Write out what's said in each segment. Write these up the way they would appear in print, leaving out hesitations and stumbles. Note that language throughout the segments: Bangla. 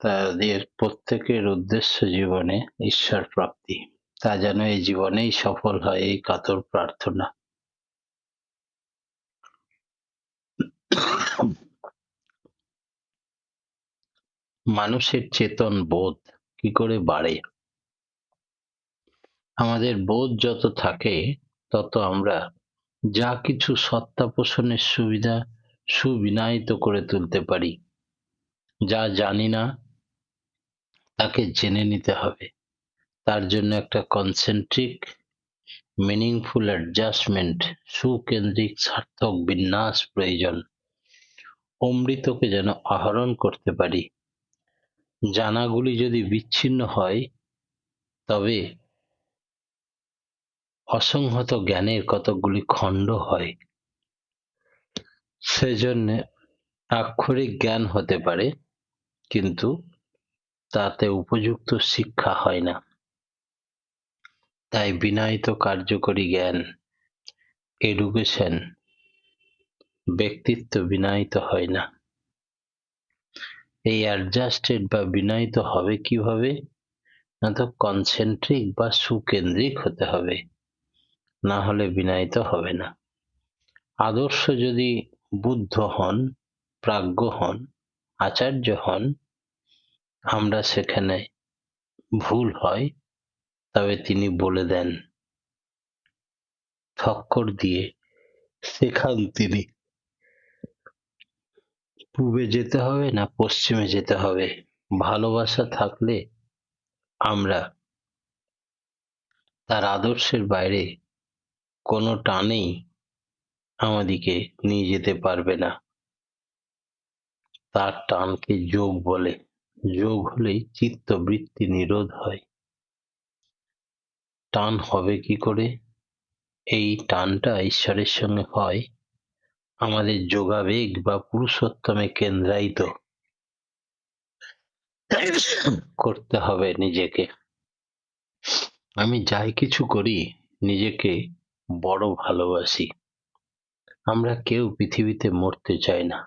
তাদের প্রত্যেকের উদ্দেশ্য জীবনে ঈশ্বর প্রাপ্তি, তা যেন এই জীবনেই সফল হয় এই কাতর প্রার্থনা। মানুষের চেতন বোধ কি করে বাড়ে? আমাদের বোধ যত থাকে তত আমরা যা কিছু সত্তা পোষণের সুবিধা সুবিনায়িত করে তুলতে পারি। যা জানি না তাকে জেনে নিতে হবে, তার জন্য একটা কনসেন্ট্রিক মিনিংফুল অ্যাডজাস্টমেন্ট, সুকেন্দ্রিক সার্থক বিন্যাস প্রয়োজন। অমৃতকে যেন আহরণ করতে পারি। জানাগুলি যদি বিচ্ছিন্ন হয় তবে অসংহত জ্ঞানের কতকগুলি খণ্ড হয়। সেজন্যে আক্ষরিক জ্ঞান হতে পারে, কিন্তু তাতে উপযুক্ত শিক্ষা হয় না। তাই বিনায়িত কার্যকরী জ্ঞান, এডুকেশন, ব্যক্তিত্ব বিনায়িত হয় না। এই অ্যাডজাস্টেড বা বিনায়িত হবে কিভাবে? না তো কনসেন্ট্রিক বা সুকেন্দ্রিক হতে হবে, না হলে বিনায়িত হবে না। আদর্শ যদি বুদ্ধ হন, প্রাজ্ঞ হন, আচার্য হন, আমরা সেখানে ভুল হয় তবে তিনি বলে দেন, ঠক্কর দিয়ে শেখান তিনি। পূবে যেতে হবে না পশ্চিমে যেতে হবে, ভালোবাসা থাকলে আমরা তার আদর্শের বাইরে কোনো টানেই আমাদিকে নিয়ে যেতে পারবে না। তার টানকে যোগ বলে। যোগ হলেই চিত্তবৃত্তি নিরোধ হয়। টান হবে কি করে? এই টানটা ঈশ্বরের সঙ্গে হয় আমাদের যোগাবেগ বা পুরুষোত্তমে কেন্দ্রায়িত করতে হবে নিজেকে। আমি যাই কিছু করি নিজেকে বড় ভালোবাসি। আমরা কেউ পৃথিবীতে মরতে চাই না।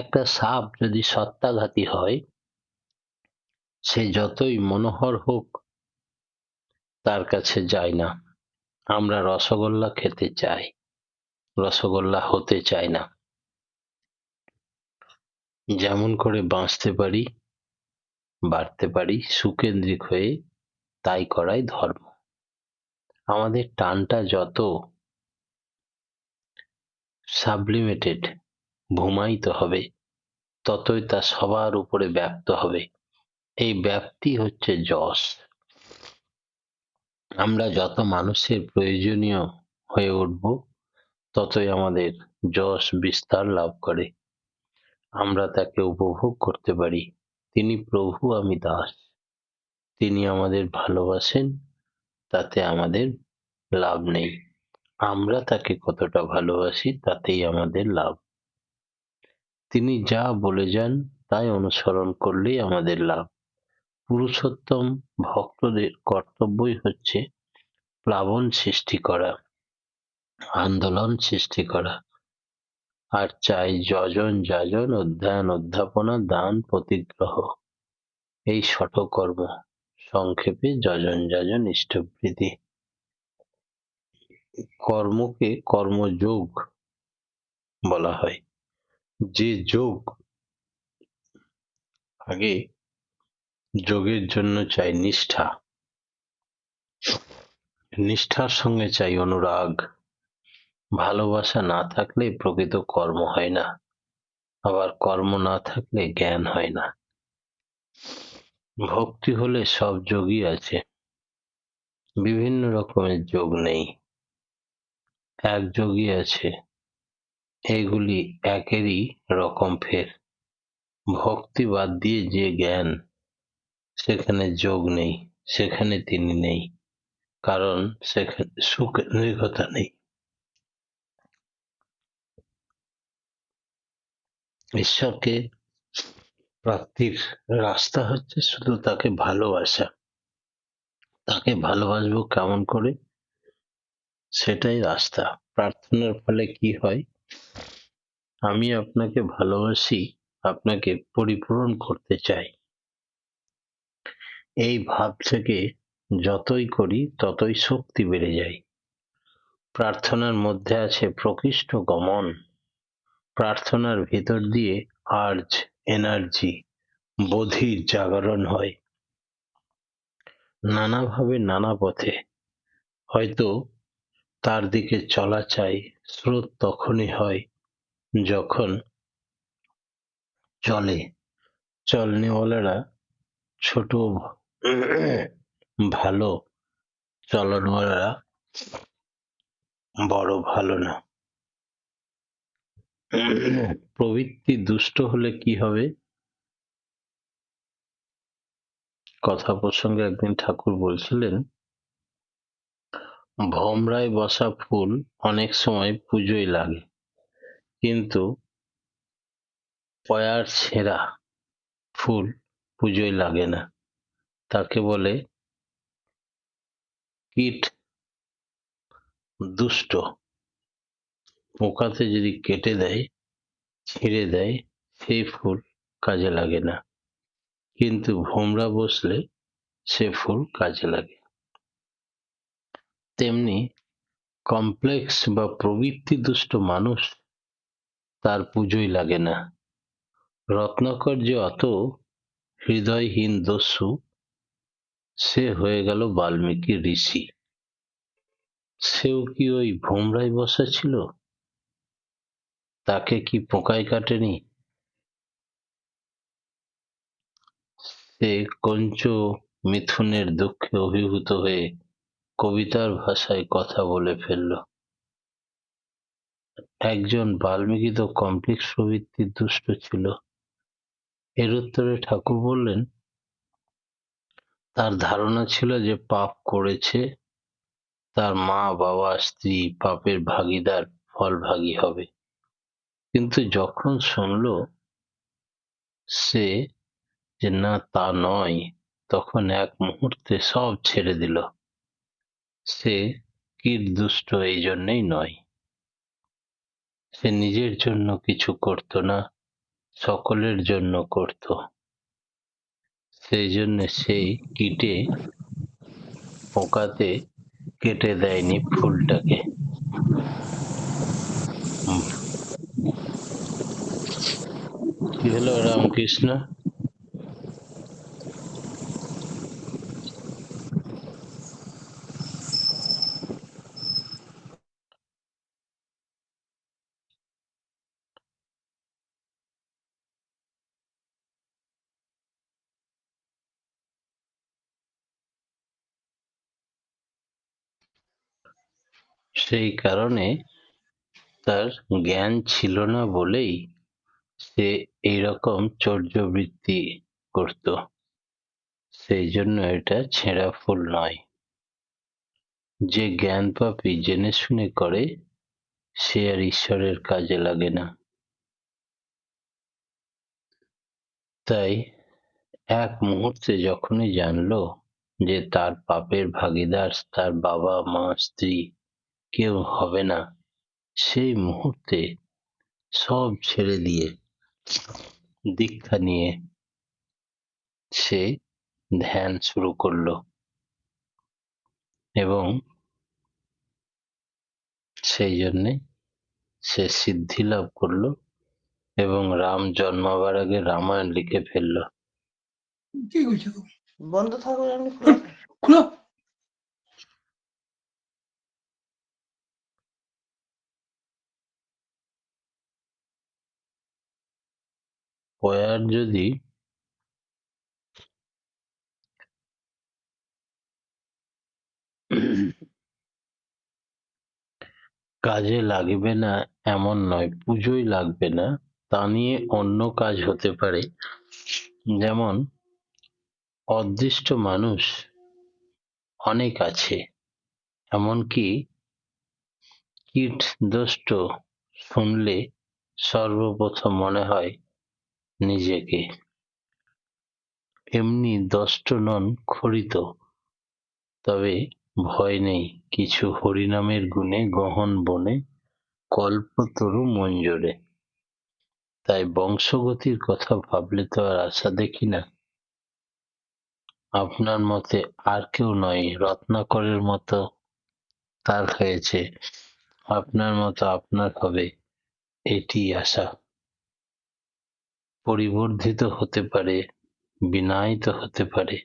একটা সাপ যদি সত্তাঘাতী হয়, সে যতই মনোহর হোক তার কাছে যায় না। আমরা রসগোল্লা খেতে চাই, রসগোল্লা হতে চাই না। যেমন করে বাঁচতে পারি, বাড়তে পারি সুকেন্দ্রিক হয়ে, তাই করাই ধর্ম। আমাদের টানটা যত সাবলিমেটেড, ভূমায়িত হবে, ততই তা সবার উপরে ব্যাপ্ত হবে। এই ব্যাপ্তি হচ্ছে যশ। আমরা যত মানুষের প্রয়োজনীয় হয়ে উঠব, ততই আমাদের যশ বিস্তার লাভ করে। আমরা তাকে উপভোগ করতে পারি। তিনি প্রভু, আমি দাস। তিনি আমাদের ভালোবাসেন, তাতে আমাদের লাভ নেই। আমরা তাকে কতটা ভালোবাসি তাতেই আমাদের লাভ। তিনি যা বলে যান তাই অনুসরণ করলেই আমাদের লাভ। পুরুষোত্তম ভক্তদের কর্তব্যই হচ্ছে প্লাবন সৃষ্টি করা, আন্দোলন সৃষ্টি করা। আর চাই যজন যাজন, অধ্যয়ন অধ্যাপনা, দান প্রতিগ্রহ। এই ষটকর্ম, সংক্ষেপে যজন যাজন ইষ্টবৃদ্ধি। কর্মকে কর্মযোগ বলা হয়। যে যোগ, আগে যোগের জন্য চাই নিষ্ঠা, নিষ্ঠার সঙ্গে চাই অনুরাগ। ভালোবাসা না থাকলে প্রকৃত কর্ম হয় না, আবার কর্ম না থাকলে জ্ঞান হয় না। ভক্তি হলে সব যোগই আছে, বিভিন্ন রকমের যোগ নেই, এক যোগই আছে। এগুলি একেরই রকম ফের। ভক্তি বাদ দিয়ে যে জ্ঞান, সেখানে যোগ নেই, সেখানে তিনি নেই, কারণ সেখানে সুকেন্দ্রিকতা নেই। ঈশ্বরকে প্রাপ্তির রাস্তা হচ্ছে শুধু তাকে ভালোবাসা। তাকে ভালোবাসবো কেমন করে, সেটাই রাস্তা। প্রার্থনার ফলে কি হয়? আমি আপনাকে ভালোবাসি, আপনাকে পরিপূরণ করতে চায়। এই ভাব থেকে যতই করি ততই শক্তি বেড়ে যায়। প্রার্থনার মধ্যে আছে প্রকৃষ্ট গমন। প্রার্থনার ভিতর দিয়ে আর্জ, এনার্জি, বোধির জাগরণ হয়। নানাভাবে নানা পথে হয়তো তার দিকে চলা চাই, স্রোত তখনই হয় যখন চলে। চলনেওয়ালারা ছোট ভালো, চলনওয়ালারা বড় ভালো না। প্রবৃত্তি দুষ্ট হলে কি হবে? কথা প্রসঙ্গে একদিন ঠাকুর বলছিলেন, ভোমরায় বসা ফুল অনেক সময় পুজোয় লাগে, কিন্তু পয়ার ছেঁড়া ফুল পুজোয় লাগে না। তাকে বলে কীট দুষ্ট। পোকাতে যদি কেটে দেয়, ছিঁড়ে দেয়, সেই ফুল কাজে লাগে না, কিন্তু ভোমরা বসলে সে ফুল কাজে লাগে। তেমনি কমপ্লেক্স বা প্রবৃত্তি দুষ্ট মানুষ, তার পুজোই লাগে না। রত্নাকর যে অত হৃদয়হীন দস্যু, সে হয়ে গেল বাল্মীকি ঋষি। সেও কি ওই ভোমরায় বসা ছিল? তাকে কি পোকায় কাটেনি? সে কঞ্চ মিথুনের দুঃখে অভিভূত হয়ে কবিতার ভাষায় কথা বলে ফেলল। একজন বাল্মীকি তো কমপ্লেক্স প্রবৃত্তির দুষ্ট ছিল। এর উত্তরে ঠাকুর বললেন, তার ধারণা ছিল যে পাপ করেছে, তার মা, বাবা, স্ত্রী পাপের ভাগীদার, ফলভাগী হবে। কিন্তু যখন শুনল সে যে না, তা নয়, তখন এক মুহূর্তে সব ছেড়ে দিল। সে কীট দুষ্ট এই জন্যেই নয়। সে নিজের জন্য কিছু করত না, সকলের জন্য করত। সেই জন্য সেই কীটে, পোকাতে কেটে দেয়নি ফুলটাকে। কি হলো রামকৃষ্ণ? সেই কারণে তার জ্ঞান ছিল না বলেই সে এইরকম চর্যাবৃত্তি করত। সেই জন্য এটা ছেঁড়া ফুল নয়। যে জ্ঞান পাপী জেনে শুনে করে, সে আর ঈশ্বরের কাজে লাগে না। তাই এক মুহূর্তে যখনই জানলো যে তার পাপের ভাগীদার তার বাবা, মা, স্ত্রী কেউ হবে না, সেই মুহূর্তে সব ছেড়ে দিয়ে দীক্ষা নিয়ে সে ধ্যান শুরু করলো এবং সেই জন্যে সে সিদ্ধি লাভ করলো এবং রাম জন্মাবার আগে রামায়ণ লিখে ফেললো। বন্ধ থাকবে, এমনি খোলা। পয়ার যদি কাজে লাগবে না এমন নয়, পুজোয় লাগবে না, তা নিয়ে অন্য কাজ হতে পারে। যেমন অদৃষ্ট মানুষ অনেক আছে, এমনকি কীটদষ্ট শুনলে সর্বপ্রথম মনে হয় নিজেকে। এমনি দষ্ট নন খড়িত, তবে ভয় নেই কিছু হরিনামের গুণে গহন বনে কল্পতরু মঞ্জরে। তাই বংশগতির কথা ভাবলে তো আর আশা দেখি না। আপনার মতে আর কেউ নয়, রত্নাকরের মতো তার হয়েছে, আপনার মতো আপনার হবে, এটিই আশা। পরিবর্ধিত হতে পারে, বিনায়িত হতে পারে।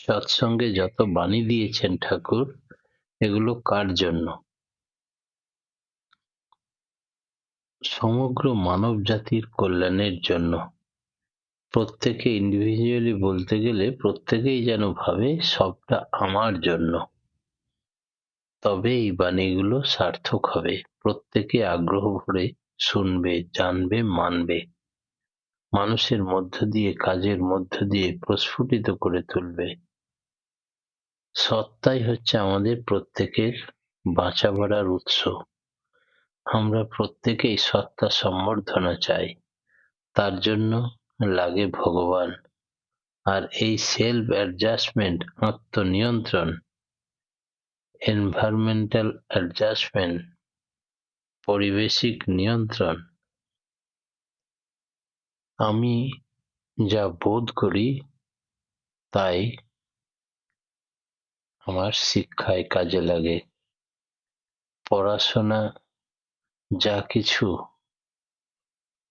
সৎসঙ্গে যত বাণী দিয়েছেন ঠাকুর, এগুলো কার জন্য? সমগ্র মানব জাতির কল্যাণের জন্য। প্রত্যেকে ইন্ডিভিজুয়ালি বলতে গেলে প্রত্যেকেই যেন ভাবে সবটা আমার জন্য, তবে এই বাণীগুলো সার্থক হবে। প্রত্যেকে আগ্রহ ভরে শুনবে, জানবে, মানবে, মানুষের মধ্য দিয়ে, কাজের মধ্য দিয়ে প্রস্ফুটিত করে তুলবে। সত্তাই হচ্ছে আমাদের প্রত্যেকের বাঁচা বাড়ার উৎস। আমরা প্রত্যেকেই সত্তা সম্বর্ধনা চাই, তার জন্য লাগে ভগবান। আর এই সেলফ অ্যাডজাস্টমেন্ট, আত্মনিয়ন্ত্রণ, এনভায়রনমেন্টাল অ্যাডজাস্টমেন্ট, পরিবেশিক নিয়ন্ত্রণ, আমি যা বোধ করি তাই আমার শিক্ষায় কাজে লাগে। পড়াশোনা যা কিছু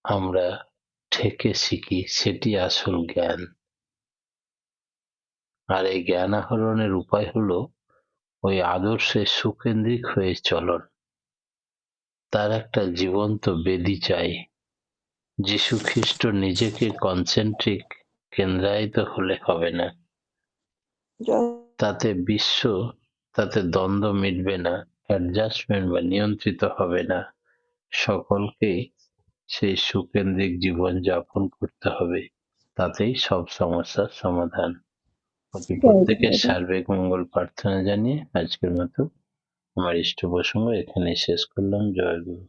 আমরা ঠেকে শিখি সেটি আসল জ্ঞান। আর এই জ্ঞান আহরণের উপায় হলো ওই আদর্শে সুকেন্দ্রিক হয়ে চলন। তার একটা জীবন্ত বেদী চাই। যীশুখ্রিস্ট নিজেকে কনসেন্ট্রিক কেন্দ্রায়িত হলে হবে না, তাতে বিশ্ব, তাতে দ্বন্দ্ব মিটবে না, অ্যাডজাস্টমেন্ট বা নিয়ন্ত্রিত হবে না। সকলকেই সেই সুকেন্দ্রিক জীবন যাপন করতে হবে, তাতেই সব সমস্যার সমাধান। প্রত্যেকের সার্বিক মঙ্গল প্রার্থনা জানিয়ে আজকের মতো আমার ইষ্ট প্রসঙ্গ এখানেই শেষ করলাম। জয় গুরু।